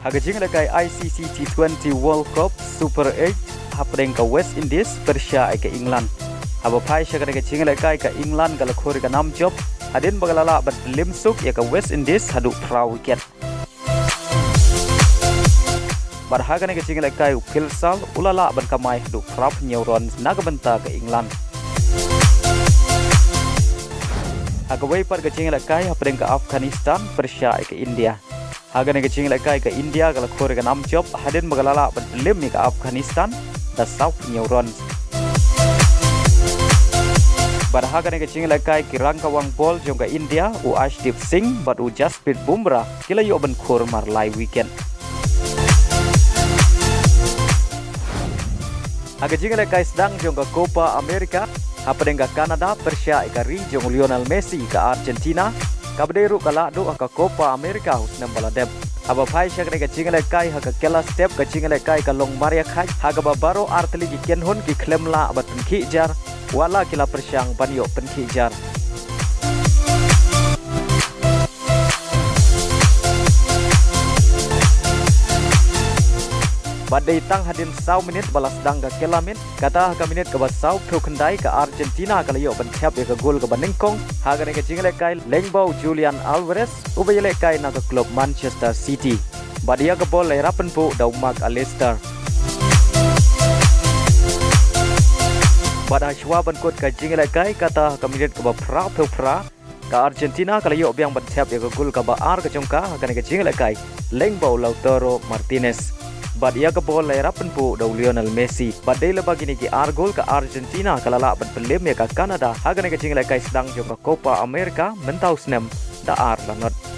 Hagajing lekai ICC T20 World Cup Super 8 hapdeng ka West Indies Persia ke England. Haba pai syakane ke jingle lekai ka England kala khori ka 6 job. Hadin bagalala bat limsuk ya ka West Indies hadu pra wicket. Barhagane ke jingle lekai upilsal ulala ban kamai hadu pra nyeuron nagabenta ke England. Kawei par kecing lekai hapdeng ke Afghanistan Persia ke India. Hagane kecing lekai ke India kala khore ke 6 job hadin bagalala berlim ke Afghanistan da South Neuron. Barhagane kecing lekai ke rangkawang bol jong ke India u Ashdeep Singh bat u Jasprit Bumrah kila yo ben khor mar lai weekend. Hagajing lekai sedang jong ke Copa America hapdeng ke Canada Persia ke jong Lionel Messi ke Argentina kabderu kala do ka Copa America husnam baladeb aba phai shakre ke chingale kai ha ka kela step ke chingale kai ka long maria khai ha ka babaro artli ki kenhon ki khlemla bat khi jar wala kila persyang banyo penki jar. Badai tang hadin 1 minit balas dang ka kelamin kata ka minit ka basau thukandai ka Argentina ka layo ban Thep ya ka gol ka baningkong hagane ka jingle kai lengbau Julian Alverez ubele kai na ka klub Manchester City badia ka bol lai rapen pu dau Mark Alister bada shwa ban kot ka jingle kai kata ka minit ka ba pra ka Argentina ka layo biang ban Thep ya ka gol ka ba ar ka jongka hagane ka jingle kai lengbau Lautaro Martinez Badia ke bol lai rapen pu dau Lionel Messi. Badai le bagi ni ki ar gol ke Argentina kalala ban pelim ya ke Canada. Hagane ke jingle kai sedang jong ke Copa America mentau snem da ar lanot.